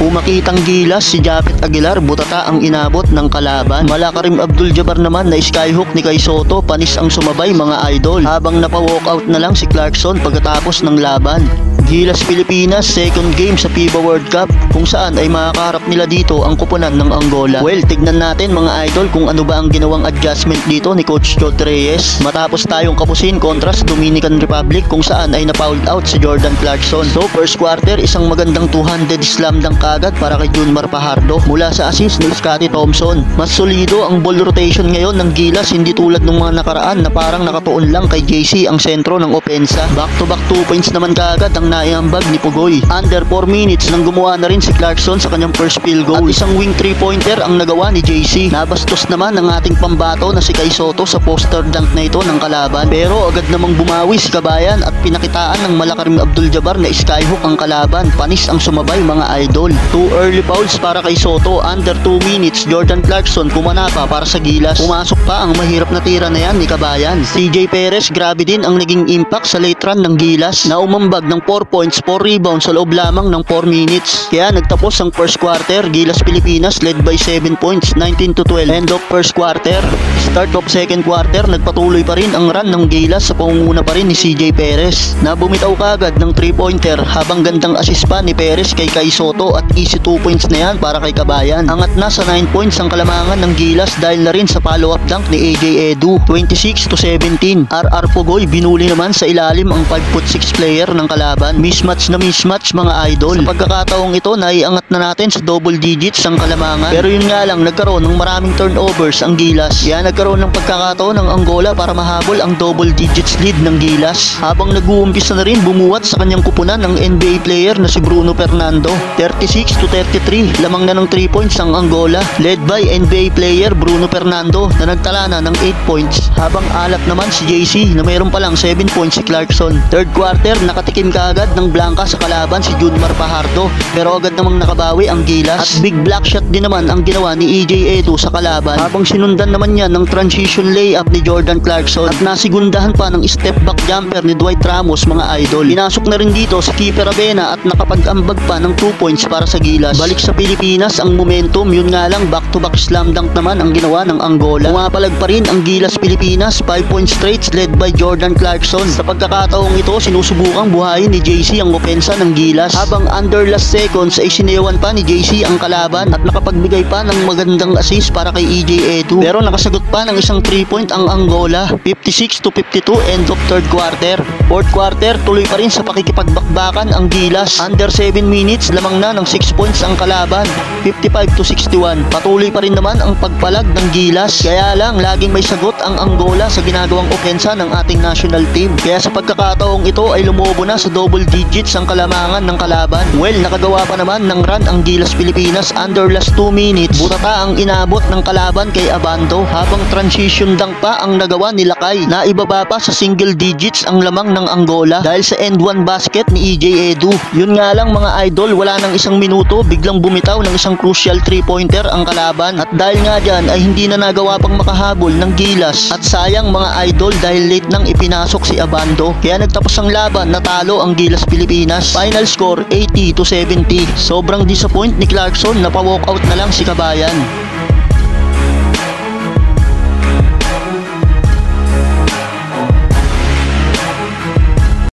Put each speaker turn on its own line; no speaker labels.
Pumakitang gilas si Japet Aguilar, butata ang inabot ng kalaban. Malakarim Abdul-Jabbar naman na skyhook ni Kai Sotto, panis ang sumabay mga idol. Habang napa-walkout na lang si Clarkson pagkatapos ng laban. Gilas Pilipinas, second game sa FIBA World Cup, kung saan ay makakaharap nila dito ang kupunan ng Angola. Well, tignan natin mga idol kung ano ba ang ginawang adjustment dito ni Coach Jod Reyes matapos tayong kapusin kontra sa Dominican Republic kung saan ay na-fouled out si Jordan Clarkson. So first quarter, isang magandang 200 slam dunk kagad para kay Junmar Fajardo mula sa assist ni Scottie Thompson. Mas solido ang ball rotation ngayon ng Gilas, hindi tulad ng mga nakaraan na parang nakatuon lang kay JC ang sentro ng opensa. Back to back 2 points naman kagad ang naiambag ni Pugoy. Under 4 minutes nang gumawa na rin si Clarkson sa kanyang first field goal. At isang wing 3-pointer ang nagawa ni JC. Nabastos naman ang ating pambato na si Kai Sotto sa poster dunk na ito ng kalaban. Pero agad namang bumawi si Kabayan at pinakitaan ng Malakarim Abdul-Jabbar na skyhook ang kalaban. Panis ang sumabay mga idol. 2 early fouls para kay Sotto. Under 2 minutes, Jordan Clarkson pumanapa para sa Gilas. Pumasok pa ang mahirap na tira na yan ni Kabayan. CJ Perez, grabe din ang naging impact sa late run ng Gilas na umambag ng 4 points, 4 rebounds sa loob lamang ng 4 minutes. Kaya nagtapos ang first quarter, Gilas Pilipinas led by 7 points, 19-12. End of first quarter. Start of second quarter, nagpatuloy pa rin ang run ng Gilas sa pangunguna pa rin ni CJ Perez na bumitaw kagad ng 3-pointer habang gandang assist pa ni Perez kay Kai Sotto at easy 2 points na yan para kay Kabayan. Angat na sa 9 points ang kalamangan ng Gilas dahil na rin sa follow-up dunk ni AJ Edu, 26-17. RR Pugoy, binuli naman sa ilalim ang 5'6" player ng kalaban. Mismatch na mismatch mga idol. Sa pagkakataong ito, naiangat na natin sa double digits ang kalamangan. Pero yun nga lang, nagkaroon ng maraming turnovers ang Gilas. Kaya nagkaroon ng pagkakataon ng Angola para mahabol ang double digits lead ng Gilas. Habang nag-uumpisa na rin bumuwat sa kanyang kupunan ng NBA player na si Bruno Fernando. 36-33, lamang na ng 3 points ang Angola. Led by NBA player Bruno Fernando na nagtala na ng 8 points. Habang alat naman si JC na mayroon pa lang 7 points si Clarkson. Third quarter, nakatikim kaagad ng blanca sa kalaban si Junmar Fajardo pero agad namang nakabawi ang Gilas. At big block shot din naman ang ginawa ni EJ Edu sa kalaban habang sinundan naman niya ng transition layup ni Jordan Clarkson at nasigundahan pa ng step back jumper ni Dwight Ramos mga idol. Pinasok na rin dito si Kiefer Avena at nakapag-ambag pa ng 2 points para sa Gilas. Balik sa Pilipinas ang momentum, yun nga lang back to back slam dunk naman ang ginawa ng Angola. Pumapalag pa rin ang Gilas Pilipinas, 5 point straight led by Jordan Clarkson. Sa pagkakataong ito, sinusubukang buhayin ni JC ang opensa ng Gilas habang under last seconds ay sinewan pa ni JC ang kalaban at nakapagbigay pa ng magandang assist para kay EJ Edu. Pero nakasagot pa ng isang 3-point ang Angola. 56-52, end of third quarter. Fourth quarter, tuloy pa rin sa pakikipagbakbakan ang Gilas. Under 7 minutes, lamang na ng 6 points ang kalaban. 55-61. Patuloy pa rin naman ang pagpalag ng Gilas. Kaya lang, laging may sagot ang Angola sa ginagawang opensa ng ating national team. Kaya sa pagkakataong ito ay lumobo na sa double digits ang kalamangan ng kalaban. Well, nakagawa pa naman ng run ang Gilas Pilipinas under last 2 minutes. Butata ang inabot ng kalaban kay Abando habang transition dunk pa ang nagawa ni Lakay na ibaba pa sa single digits ang lamang ng Angola dahil sa end 1 basket ni EJ Edu. Yun nga lang mga idol, wala nang isang minuto biglang bumitaw ng isang crucial 3-pointer ang kalaban at dahil nga dyan ay hindi na nagawa pang makahabol ng Gilas at sayang mga idol dahil late nang ipinasok si Abando. Kaya nagtapos ang laban, natalo ang Gilas Pilipinas. Final score 80-70. Sobrang disappoint ni Clarkson na pa-walkout na lang si Kabayan.